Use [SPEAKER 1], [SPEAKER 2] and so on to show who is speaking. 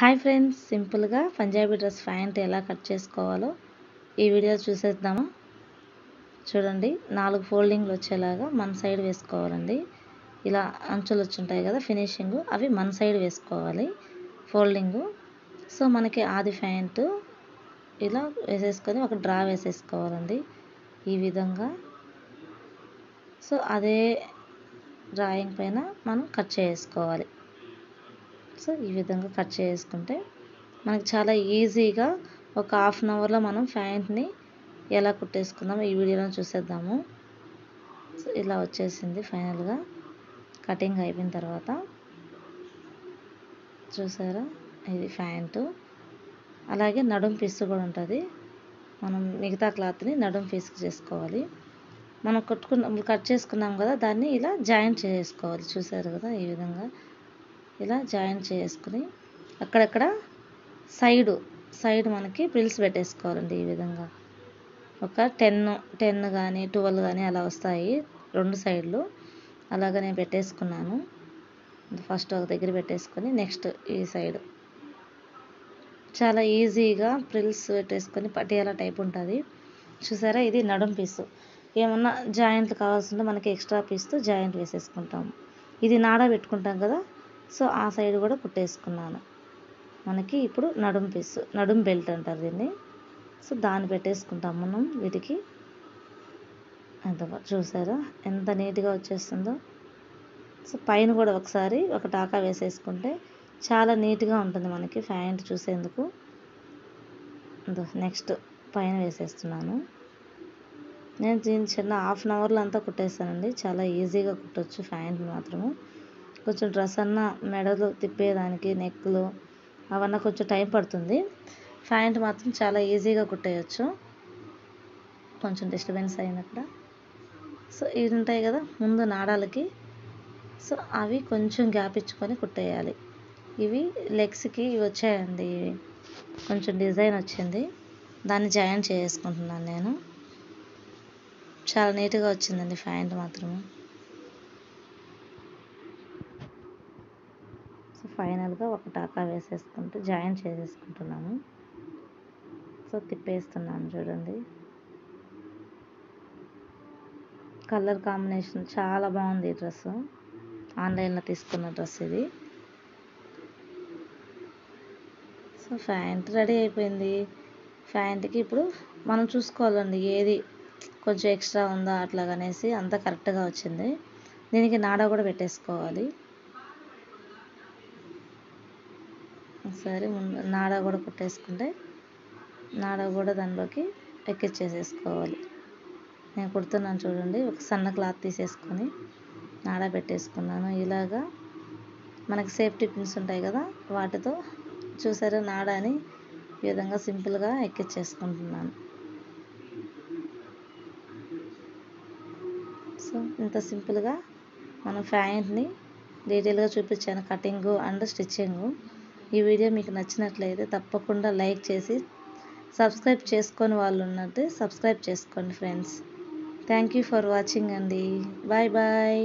[SPEAKER 1] Hi friends, సింపుల్గా Punjabi dress pant ఎలా cut చేసుకోవాలో ఈ వీడియో చూసేద్దామా. చూడండి, 4 ఫోల్డింగ్లు వచ్చేలాగా మన సైడ్ వేసుకోవాలండి. ఇలా అంచులు వచ్చుంటాయి కదా ఫినిషింగ్, అవి మన సైడ్ వేసుకోవాలి ఫోల్డింగు. సో మనకి ఆది ప్యాంటు ఇలా వేసేసుకొని ఒక డ్రా వేసేసుకోవాలండి ఈ విధంగా. సో అదే డ్రాయింగ్ పైన మనం కట్ చేసుకోవాలి. సో ఈ విధంగా కట్ చేసుకుంటే మనకి చాలా ఈజీగా ఒక హాఫ్ అన్ అవర్లో మనం ప్యాంట్ని ఎలా కుట్టేసుకుందాం ఈ వీడియోలో చూసేద్దాము. సో ఇలా వచ్చేసింది ఫైనల్గా కటింగ్ అయిపోయిన తర్వాత. చూసారా, ఇది ప్యాంటు. అలాగే నడుం పీస్ కూడా ఉంటుంది. మనం మిగతా క్లాత్ని నడుం పీస్కి చేసుకోవాలి. మనం కట్ చేసుకున్నాం కదా, దాన్ని ఇలా జాయింట్ చేసుకోవాలి. చూసారు కదా, ఈ విధంగా ఇలా జాయింట్ చేసుకుని అక్కడక్కడ సైడ్ మనకి ప్రిల్స్ పెట్టేసుకోవాలండి. ఈ విధంగా ఒక 10 కానీ 12 కానీ అలా వస్తాయి 2 సైడ్లు. అలాగా నేను పెట్టేసుకున్నాను. ఫస్ట్ ఒక దగ్గర పెట్టేసుకొని నెక్స్ట్ ఈ సైడ్ చాలా ఈజీగా ప్రిల్స్ పెట్టేసుకొని పటియాలా టైప్ ఉంటుంది. చూసారా, ఇది నడుం పీసు. ఏమన్నా జాయింట్లు కావాల్సింటే మనకి ఎక్స్ట్రా పీస్తో జాయింట్ వేసేసుకుంటాం. ఇది నాడా పెట్టుకుంటాం కదా, సో ఆ సైడ్ కూడా కుట్టేసుకున్నాను. మనకి ఇప్పుడు నడుం పీసు, నడుం బెల్ట్ అంటారు దీన్ని. సో దాన్ని పెట్టేసుకుంటాం మనం వీటికి. ఎంత చూసారా ఎంత నీట్గా వచ్చేస్తుందో. సో పైన కూడా ఒకసారి ఒక టాకా వేసేసుకుంటే చాలా నీట్గా ఉంటుంది మనకి ప్యాంట్ చూసేందుకు. నెక్స్ట్ పైన వేసేస్తున్నాను. నేను దీన్ని చిన్న హాఫ్ అన్ అవర్లో అంతా కుట్టేస్తానండి. చాలా ఈజీగా కుట్టవచ్చు ప్యాంట్ మాత్రము. కొంచెం డ్రెస్ అన్న మెడలు తిప్పేదానికి, నెక్లు అవన్నీ కొంచెం టైం పడుతుంది. ప్యాంట్ మాత్రం చాలా ఈజీగా కుట్టేయచ్చు, కొంచెం డిస్టర్బెన్స్ అయినక్కడ. సో ఇవి ఉంటాయి కదా ముందు నాడాలకి, సో అవి కొంచెం గ్యాప్ ఇచ్చుకొని కుట్టేయాలి. ఇవి లెగ్స్కి ఇవి వచ్చాయండి, ఇవి కొంచెం డిజైన్ వచ్చింది, దాన్ని జాయిన్ చేసుకుంటున్నాను నేను. చాలా నీట్గా వచ్చిందండి ప్యాంట్ మాత్రము. సో ఫైనల్గా ఒక టాకా వేసేసుకుంటూ జాయిన్ చేసేసుకుంటున్నాను. సో తిప్పేస్తున్నాను. చూడండి, కలర్ కాంబినేషన్ చాలా బాగుంది ఈ డ్రెస్. ఆన్లైన్లో తీసుకున్న డ్రెస్ ఇది. సో ప్యాంట్ రెడీ అయిపోయింది. ప్యాంట్కి ఇప్పుడు మనం చూసుకోవాలండి ఏది కొంచెం ఎక్స్ట్రా ఉందా అట్లాగనేసి. అంతా కరెక్ట్గా వచ్చింది. దీనికి నాడా కూడా పెట్టేసుకోవాలి. ఒకసారి ముందు నాడా కూడా కుట్టేసుకుంటే నాడా కూడా దానిలోకి ఎక్కిచ్చేసేసుకోవాలి. నేను కుడుతున్నాను చూడండి. ఒక సన్న క్లాత్ తీసేసుకొని నాడా పెట్టేసుకున్నాను. ఇలాగా మనకి సేఫ్టీ పిన్స్ ఉంటాయి కదా, వాటితో చూసారా నాడాని ఈ విధంగా సింపుల్గా ఎక్కిచ్చేసుకుంటున్నాను. సో ఇంత సింపుల్గా మనం ప్యాంట్ని డీటెయిల్గా చూపించాను, కటింగు అండ్ స్టిచ్చింగు. ఈ వీడియో మీకు నచ్చినట్లయితే తప్పకుండా లైక్ చేసి సబ్స్క్రైబ్ చేసుకొని వాళ్ళు ఉన్నట్టు సబ్స్క్రైబ్ చేసుకోండి friends. Thank you for watching అండి. Bye bye.